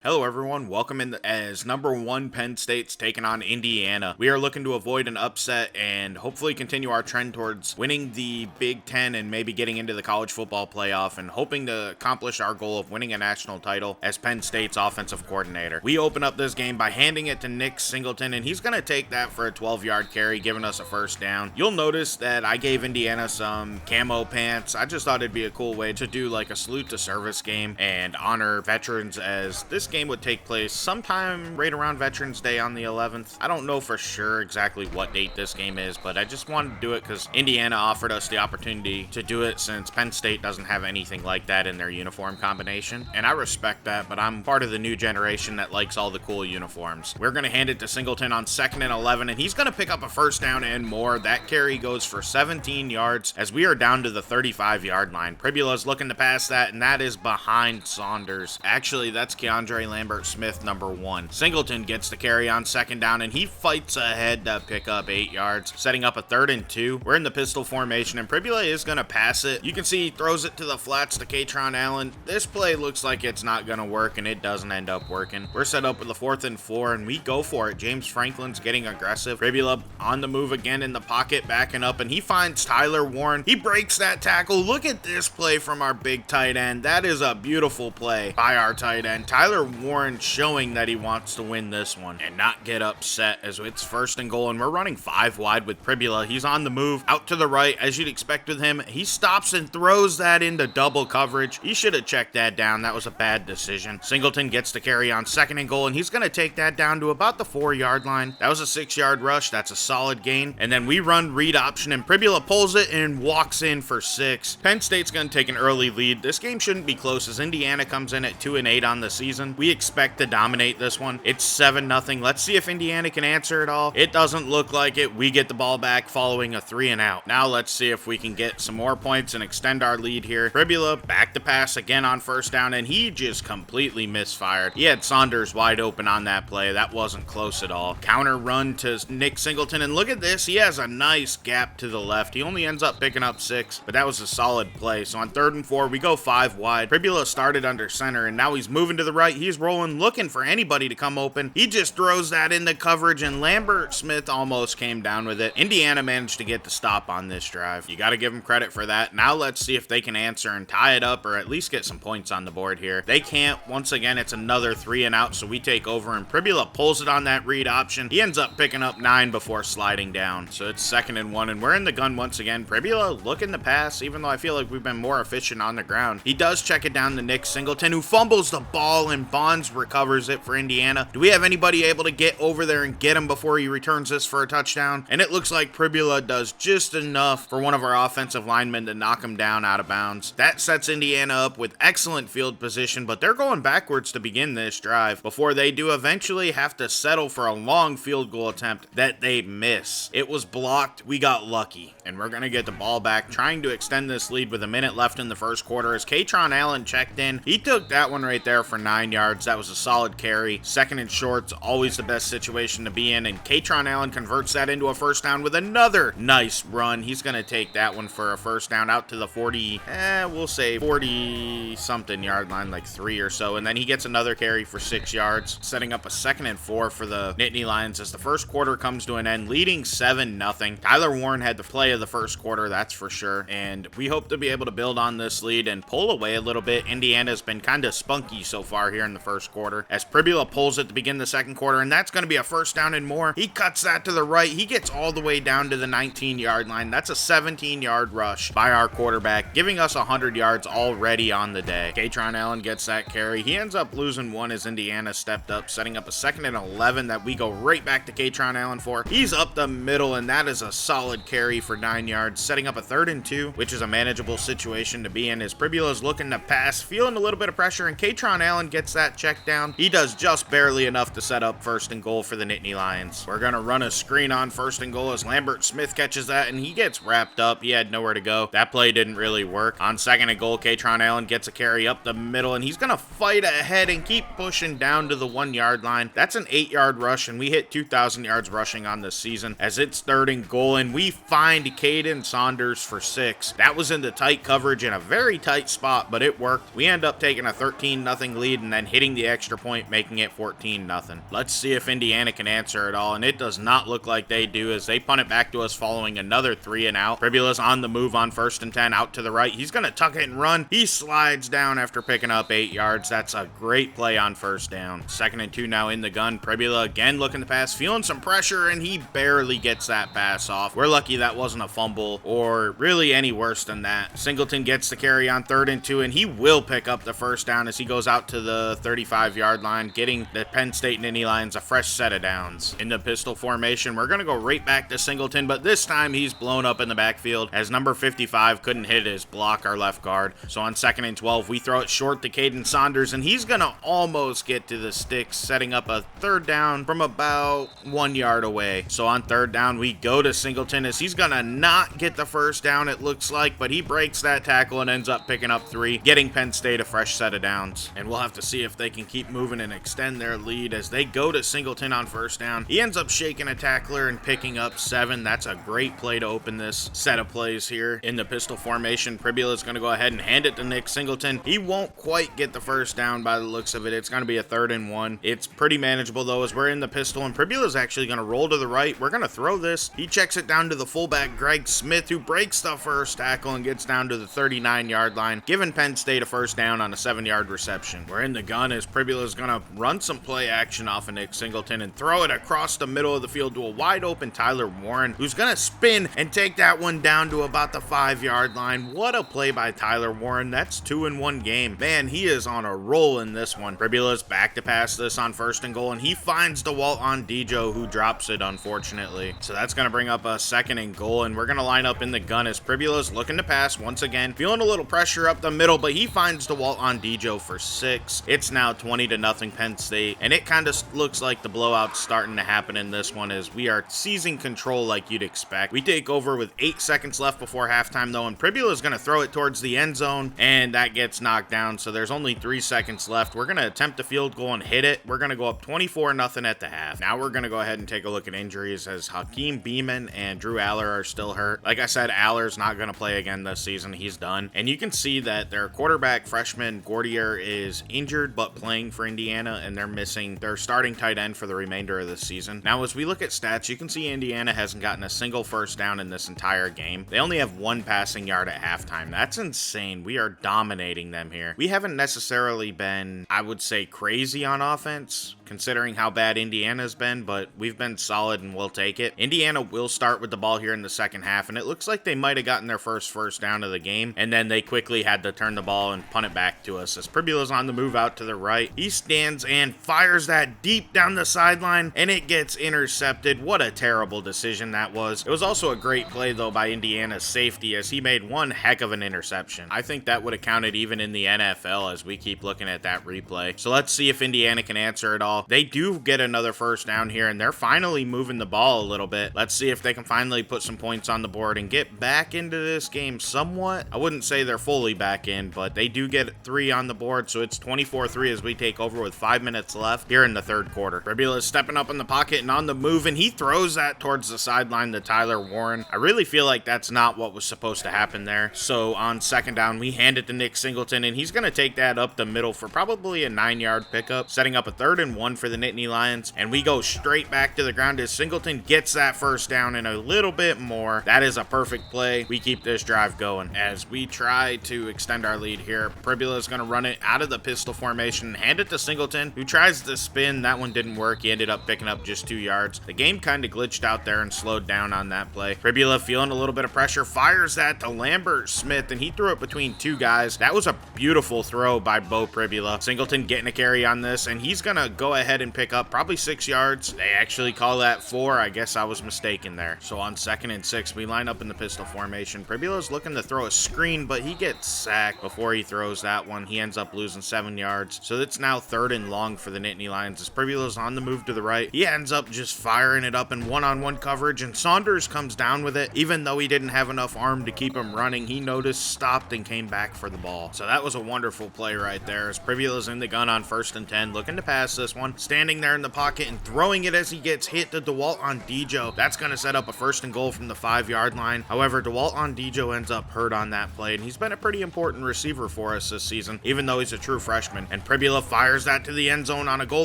Hello everyone, welcome in as number one Penn State's taking on Indiana. We are looking to avoid an upset and hopefully continue our trend towards winning the Big Ten and maybe getting into the college football playoff and hoping to accomplish our goal of winning a national title as Penn State's offensive coordinator. We open up this game by handing it to Nick Singleton, and he's going to take that for a 12-yard carry, giving us a first down. You'll notice that I gave Indiana some camo pants. I just thought it'd be a cool way to do like a salute to service game and honor veterans, as this game would take place sometime right around Veterans Day on the 11th. I don't know for sure exactly what date this game is, but I just wanted to do it because Indiana offered us the opportunity to do it since Penn State doesn't have anything like that in their uniform combination. And I respect that, but I'm part of the new generation that likes all the cool uniforms. We're going to hand it to Singleton on 2nd and 11, and he's going to pick up a first down and more. That carry goes for 17 yards as we are down to the 35-yard line. Pribula's looking to pass that, and that is behind Saunders. Actually, that's Keandre Lambert-Smith, number 1. Singleton gets the carry on 2nd down, and he fights ahead to pick up 8 yards, setting up a 3rd and 2. We're in the pistol formation, and Pribula is going to pass it. You can see he throws it to the flats to Katron Allen. This play looks like it's not going to work, and it doesn't end up working. We're set up with a 4th and 4, and we go for it. James Franklin's getting aggressive. Pribula on the move again in the pocket, backing up, and he finds Tyler Warren. He breaks that tackle. Look at this play from our big tight end. That is a beautiful play by our tight end. Tyler Warren showing that he wants to win this one and not get upset as it's 1st and goal, and we're running 5 wide with Pribula. He's on the move out to the right, as you'd expect with him. He stops and throws that into double coverage. He should have checked that down. That was a bad decision. Singleton gets the carry on 2nd and goal, and he's going to take that down to about the 4-yard line. That was a 6-yard rush. That's a solid gain. And then we run read option, and Pribula pulls it and walks in for 6. Penn State's going to take an early lead. This game shouldn't be close as Indiana comes in at 2-8 on the season. We expect to dominate this one. It's 7-0. Let's see if Indiana can answer it all. It doesn't look like it. We get the ball back following a 3 and out. Now let's see if we can get some more points and extend our lead here. Pribula back to pass again on 1st down, and he just completely misfired. He had Saunders wide open on that play. That wasn't close at all. Counter run to Nick Singleton, and look at this. He has a nice gap to the left. He only ends up picking up 6, but that was a solid play. So on 3rd and 4, we go 5 wide. Pribula started under center, and now he's moving to the right. He's rolling, looking for anybody to come open. He just throws that into coverage, and Lambert-Smith almost came down with it. Indiana managed to get the stop on this drive. You got to give them credit for that. Now let's see if they can answer and tie it up or at least get some points on the board here. They can't. Once again, it's another 3 and out, so we take over, and Pribula pulls it on that read option. He ends up picking up 9 before sliding down. So it's 2nd and 1, and we're in the gun once again. Pribula looking to pass, even though I feel like we've been more efficient on the ground. He does check it down to Nick Singleton, who fumbles the ball, and Bonds recovers it for Indiana. Do we have anybody able to get over there and get him before he returns this for a touchdown? And it looks like Pribula does just enough for one of our offensive linemen to knock him down out of bounds. That sets Indiana up with excellent field position, but they're going backwards to begin this drive before they do eventually have to settle for a long field goal attempt that they miss. It was blocked. We got lucky, and we're going to get the ball back, trying to extend this lead with a minute left in the 1st quarter as Katron Allen checked in. He took that one right there for 9 yards. That was a solid carry. 2nd and short's always the best situation to be in, and Katron Allen converts that into a 1st down with another nice run. He's going to take that one for a 1st down out to the 40-something yard line, like 3 or so, and then he gets another carry for 6 yards, setting up a 2nd and 4 for the Nittany Lions as the 1st quarter comes to an end, leading 7-0. Tyler Warren had the play of the 1st quarter, that's for sure, and we hope to be able to build on this lead and pull away a little bit. Indiana's been kind of spunky so far here in the 1st quarter as Pribula pulls it to begin the 2nd quarter, and that's going to be a 1st down and more. He cuts that to the right. He gets all the way down to the 19-yard line. That's a 17-yard rush by our quarterback, giving us 100 yards already on the day. Katron Allen gets that carry. He ends up losing 1 as Indiana stepped up, setting up a 2nd and 11 that we go right back to Katron Allen for. He's up the middle, and that is a solid carry for 9 yards, setting up a 3rd and 2, which is a manageable situation to be in as Pribula's looking to pass, feeling a little bit of pressure, and Katron Allen gets that check down. He does just barely enough to set up 1st and goal for the Nittany Lions. We're going to run a screen on 1st and goal as Lambert-Smith catches that, and he gets wrapped up. He had nowhere to go. That play didn't really work. On 2nd and goal, Katron Allen gets a carry up the middle, and he's going to fight ahead and keep pushing down to the 1-yard line. That's an 8-yard rush, and we hit 2,000 yards rushing on this season as it's 3rd and goal, and we find Caden Saunders for 6. That was into tight coverage in a very tight spot, but it worked. We end up taking a 13-0 lead and then hitting winning the extra point, making it 14-0. Let's see if Indiana can answer it all, and it does not look like they do as they punt it back to us following another 3 and out. Pribula's on the move on 1st and 10, out to the right. He's going to tuck it and run. He slides down after picking up 8 yards. That's a great play on 1st down. 2nd and 2 now in the gun. Pribula again looking to pass, feeling some pressure, and he barely gets that pass off. We're lucky that wasn't a fumble or really any worse than that. Singleton gets the carry on 3rd and 2, and he will pick up the 1st down as he goes out to the 35-yard line, getting the Penn State Nittany Lions a fresh set of downs. In the pistol formation, we're going to go right back to Singleton, but this time he's blown up in the backfield as number 55 couldn't hit his block, our left guard. So on 2nd and 12, we throw it short to Caden Saunders, and he's going to almost get to the sticks, setting up a 3rd down from about 1 yard away. So on 3rd down, we go to Singleton as he's going to not get the 1st down, it looks like, but he breaks that tackle and ends up picking up 3, getting Penn State a fresh set of downs. And we'll have to see if they can keep moving and extend their lead as they go to Singleton on 1st down. He ends up shaking a tackler and picking up 7. That's a great play to open this set of plays here. In the pistol formation, Pribula is going to go ahead and hand it to Nick Singleton. He won't quite get the 1st down by the looks of it. It's going to be a 3rd and 1. It's pretty manageable though as we're in the pistol, and Pribula is actually going to roll to the right. We're going to throw this. He checks it down to the fullback Greg Smith, who breaks the 1st tackle and gets down to the 39-yard line, giving Penn State a 1st down on a 7-yard reception. We're in the gun as Pribula is going to run some play action off of Nick Singleton and throw it across the middle of the field to a wide open Tyler Warren, who's going to spin and take that one down to about the 5-yard line. What a play by Tyler Warren. That's 2 in 1 game. Man, he is on a roll in this one. Pribula's back to pass this on 1st and goal, and he finds DeWalt on Dijo, who drops it, unfortunately. So that's going to bring up a 2nd and goal, and we're going to line up in the gun as Pribula's looking to pass once again, feeling a little pressure up the middle, but he finds DeWalt on Dijo for 6. It's now 20-0 Penn State, and it kind of looks like the blowout's starting to happen in this one as we are seizing control like you'd expect. We take over with 8 seconds left before halftime though, and Pribula is going to throw it towards the end zone, and that gets knocked down, so there's only 3 seconds left. We're going to attempt a field goal and hit it. We're going to go up 24-0 at the half. Now we're going to go ahead and take a look at injuries as Hakeem Beeman and Drew Aller are still hurt. Like I said, Aller's not going to play again this season. He's done. And you can see that their quarterback freshman Gordier is injured but playing for Indiana, and they're missing their starting tight end for the remainder of the season. Now as we look at stats, you can see Indiana hasn't gotten a single 1st down in this entire game. They only have 1 passing yard at halftime. That's insane. We are dominating them here. We haven't necessarily been, I would say, crazy on offense, considering how bad Indiana's been, but we've been solid and we'll take it. Indiana will start with the ball here in the 2nd half, and it looks like they might have gotten their first down of the game, and then they quickly had to turn the ball and punt it back to us as Pribula's on the move out to the right. He stands and fires that deep down the sideline, and it gets intercepted. What a terrible decision that was. It was also a great play though by Indiana's safety as he made one heck of an interception. I think that would have counted even in the NFL as we keep looking at that replay. So let's see if Indiana can answer it all. They do get another 1st down here, and they're finally moving the ball a little bit. Let's see if they can finally put some points on the board and get back into this game somewhat. I wouldn't say they're fully back in, but they do get 3 on the board, so it's 24-3 as we take over with 5 minutes left here in the 3rd quarter. Pribula is stepping up in the pocket and on the move, and he throws that towards the sideline to Tyler Warren. I really feel like that's not what was supposed to happen there. So on 2nd down, we hand it to Nick Singleton, and he's going to take that up the middle for probably a 9-yard pickup, setting up a 3rd and 1 for the Nittany Lions, and we go straight back to the ground as Singleton gets that 1st down and a little bit more. That is a perfect play. We keep this drive going as we try to extend our lead here. Pribula is going to run it out of the pistol formation and hand it to Singleton, who tries to spin. That one didn't work. He ended up picking up just 2 yards. The game kind of glitched out there and slowed down on that play. Pribula, feeling a little bit of pressure, fires that to Lambert Smith, and he threw it between 2 guys. That was a beautiful throw by Bo Pribula. Singleton getting a carry on this, and he's going to go ahead and pick up probably 6 yards. They actually call that 4. I guess I was mistaken there. So on 2nd and 6, we line up in the pistol formation. Pribula's looking to throw a screen, but he gets sacked before he throws that one. He ends up losing 7 yards. So it's now 3rd and long for the Nittany Lions as Pribula's on the move to the right. He ends up just firing it up in one-on-one coverage, and Saunders comes down with it. Even though he didn't have enough arm to keep him running, he noticed, stopped, and came back for the ball. So that was a wonderful play right there as Pribula's in the gun on 1st and 10, looking to pass this one, standing there in the pocket and throwing it as he gets hit to DeWalt on Dijo. That's going to set up a 1st and goal from the 5-yard line. However, DeWalt on Dijo ends up hurt on that play, and he's been a pretty important receiver for us this season, even though he's a true freshman. And Pribula Pribula fires that to the end zone on a goal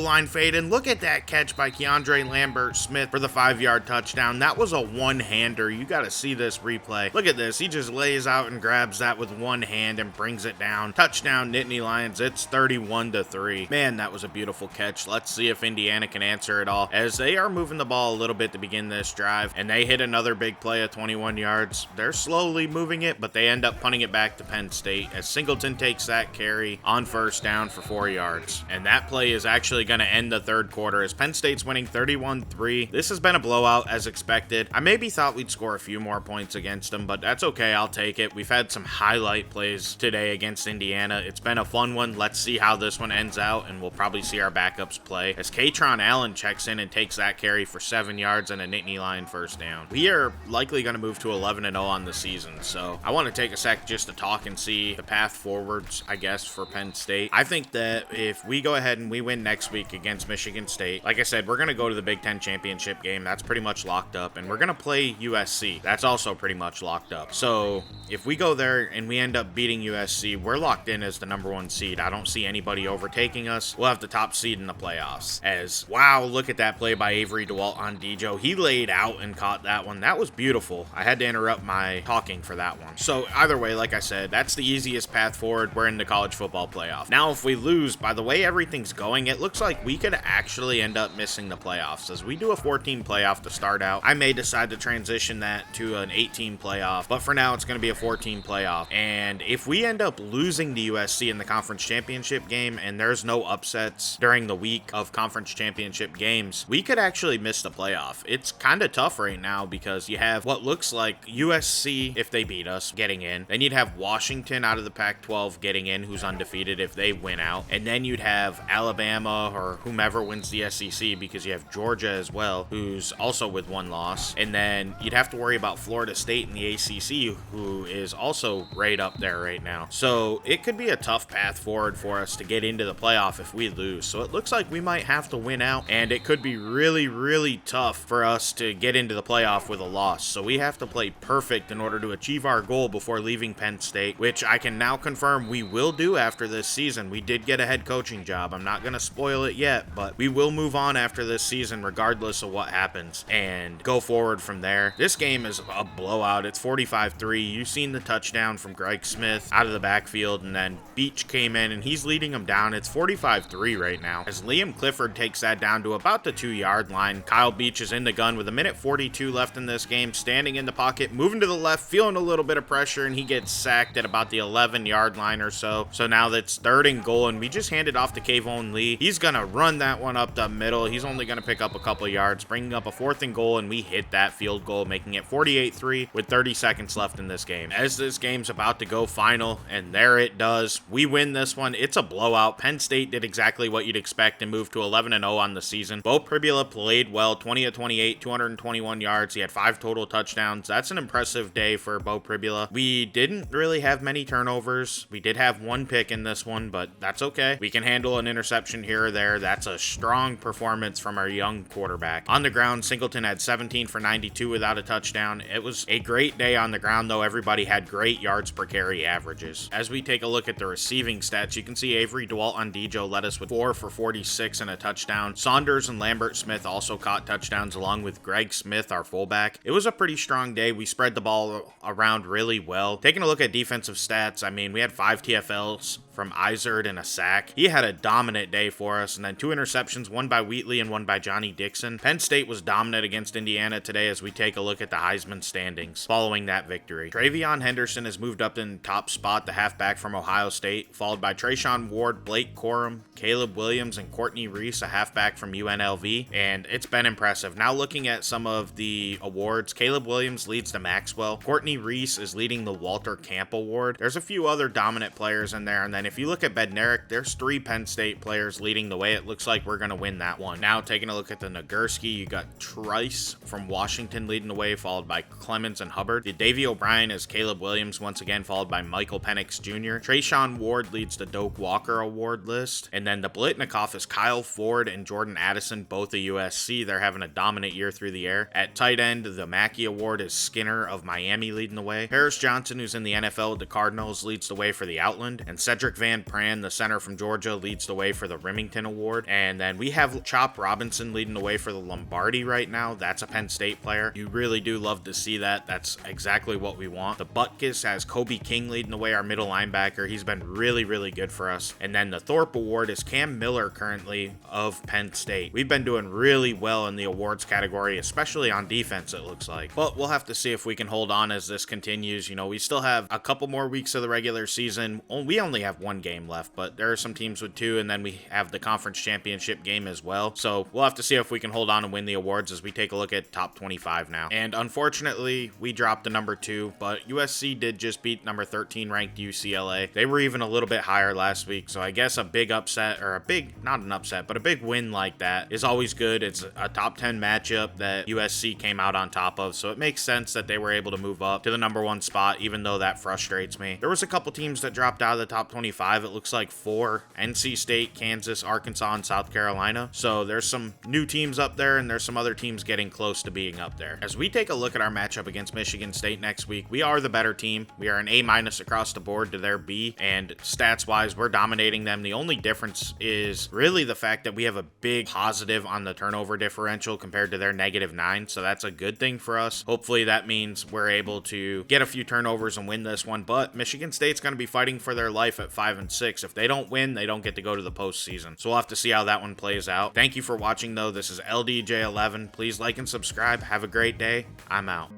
line fade, and look at that catch by Keandre Lambert-Smith for the 5-yard touchdown. That was a one-hander. You got to see this replay. Look at this. He just lays out and grabs that with one hand and brings it down. Touchdown, Nittany Lions. It's 31-3. Man, that was a beautiful catch. Let's see if Indiana can answer it all, as they are moving the ball a little bit to begin this drive, and they hit another big play at 21 yards. They're slowly moving it, but they end up punting it back to Penn State as Singleton takes that carry on first down for 4 yards. And that play is actually going to end the third quarter as Penn State's winning 31-3. This has been a blowout as expected. I maybe thought we'd score a few more points against them, but that's okay. I'll take it. We've had some highlight plays today against Indiana. It's been a fun one. Let's see how this one ends out, and we'll probably see our backups play as Katron Allen checks in and takes that carry for 7 yards and a Nittany Lion first down. We are likely going to move to 11-0 on the season, so I want to take a sec just to talk and see the path forwards, I guess, for Penn State. I think that if we go ahead and we win next week against Michigan State, like I said, we're going to go to the Big Ten championship game. That's pretty much locked up, and we're going to play USC. That's also pretty much locked up. So if we go there and we end up beating USC, we're locked in as the #1 seed. I don't see anybody overtaking us. We'll have the top seed in the playoffs. As, wow, look at that play by Avery DeWalt on Dejo. He laid out and caught that one. That was beautiful. I had to interrupt my talking for that one. So either way, like I said, that's the easiest path forward. We're in the college football playoff. Now, if we lose, by the way everything's going, it looks like we could actually end up missing the playoffs. As we do a 14 playoff to start out, I may decide to transition that to an 18 playoff, but for now it's going to be a 14 playoff. And if we end up losing to USC in the conference championship game and there's no upsets during the week of conference championship games, we could actually miss the playoff. It's kind of tough right now because you have what looks like USC, if they beat us, getting in. Then you'd have Washington out of the Pac-12 getting in, who's undefeated if they win out. And then you'd have Alabama or whomever wins the SEC, because you have Georgia as well, who's also with one loss. And then you'd have to worry about Florida State in the ACC, who is also right up there right now. So it could be a tough path forward for us to get into the playoff if we lose. So it looks like we might have to win out, and it could be really, really tough for us to get into the playoff with a loss. So we have to play perfect in order to achieve our goal before leaving Penn State, which I can now confirm we will do after this season. We did get a head coaching job. I'm not going to spoil it yet, but we will move on after this season regardless of what happens and go forward from there. This game is a blowout. It's 45-3. You've seen the touchdown from Greg Smith out of the backfield, and then Beach came in and he's leading them down. It's 45-3 right now as Liam Clifford takes that down to about the 2-yard line. Kyle Beach is in the gun with 1:42 left in this game, standing in the pocket, moving to the left, feeling a little bit of pressure, and he gets sacked at about the 11-yard line or so. So now that's 3rd and goal, and we just hand it off to Kayvon Lee. He's going to run that one up the middle. He's only going to pick up a couple yards, bringing up a 4th and goal, and we hit that field goal, making it 48-3 with 30 seconds left in this game. As this game's about to go final, and there it does. We win this one. It's a blowout. Penn State did exactly what you'd expect and moved to 11-0 on the season. Bo Pribula played well, 20-28, 221 yards. He had 5 total touchdowns. That's an impressive day for Bo Pribula. We didn't really have many turnovers. We did have 1 pick in this one, but that's okay. We can handle an interception here or there. That's a strong performance from our young quarterback. On the ground, Singleton had 17 for 92 without a touchdown. It was a great day on the ground, though. Everybody had great yards per carry averages. As we take a look at the receiving stats, you can see Avery DeWalt on Dejo led us with 4 for 46 and a touchdown. Saunders and Lambert-Smith also caught touchdowns along with Greg Smith, our fullback. It was a pretty strong day. We spread the ball around really well. Taking a look at defensive stats, I mean, we had 5 TFLs from Izard and a sack. He had a dominant day for us, and then 2 interceptions, 1 by Wheatley and 1 by Johnny Dixon. Penn State was dominant against Indiana today as we take a look at the Heisman standings following that victory. Travion Henderson has moved up in the top spot, the halfback from Ohio State, followed by Trayshawn Ward, Blake Corum, Caleb Williams, and Courtney Reese, a halfback from UNLV, and it's been impressive. Now looking at some of the awards, Caleb Williams leads the Maxwell. Courtney Reese is leading the Walter Camp Award. There's a few other dominant players in there, and then if you look at Bednarik, there's 3 Penn State players leading the way. It looks like we're going to win that one. Now taking a look at the Nagurski, you got Trice from Washington leading the way, followed by Clemens and Hubbard. The Davey O'Brien is Caleb Williams once again, followed by Michael Penix Jr. Trayshawn Ward leads the Doak Walker Award list, and then the Blitnikoff is Kyle Ford and Jordan Addison, both of USC. They're having a dominant year through the air. At tight end, the Mackey Award is Skinner of Miami leading the way. Harris Johnson, who's in the NFL with the Cardinals, leads the way for the Outland, and Cedric Kendrick Van Pran, the center from Georgia, leads the way for the Remington Award. And then we have Chop Robinson leading the way for the Lombardi right now. That's a Penn State player. You really do love to see that. That's exactly what we want. The Butkus has Kobe King leading the way, our middle linebacker. He's been really, really good for us. And then the Thorpe Award is Cam Miller, currently of Penn State. We've been doing really well in the awards category, especially on defense, it looks like. But we'll have to see if we can hold on as this continues. You know, we still have a couple more weeks of the regular season. We only have one game left, but there are some teams with two, and then we have the conference championship game as well. So we'll have to see if we can hold on and win the awards as we take a look at top 25 now. And unfortunately, we dropped the number 2, but USC did just beat number 13 ranked UCLA. They were even a little bit higher last week, so I guess a big upset, or not an upset, but a big win like that is always good. It's a top 10 matchup that USC came out on top of, so it makes sense that they were able to move up to the number 1 spot, even though that frustrates me. There was a couple teams that dropped out of the top 25. It looks like 4: NC State, Kansas, Arkansas, and South Carolina. So there's some new teams up there, and there's some other teams getting close to being up there. As we take a look at our matchup against Michigan State next week, we are the better team. We are an A- across the board to their B, and stats wise, we're dominating them. The only difference is really the fact that we have a big positive on the turnover differential compared to their -9, so that's a good thing for us. Hopefully that means we're able to get a few turnovers and win this one, but Michigan State's going to be fighting for their life at 5-6. If they don't win, they don't get to go to the postseason. So we'll have to see how that one plays out. Thank you for watching, though. This is LDJ11. Please like and subscribe. Have a great day. I'm out.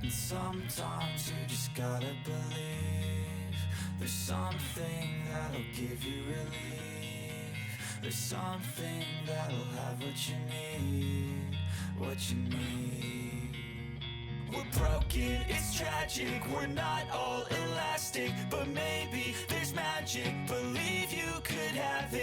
And sometimes you just gotta believe there's something that'll give you relief. There's something that'll have what you need, what you need. We're broken, it's tragic, we're not all elastic, but maybe there's magic. Believe you could have it.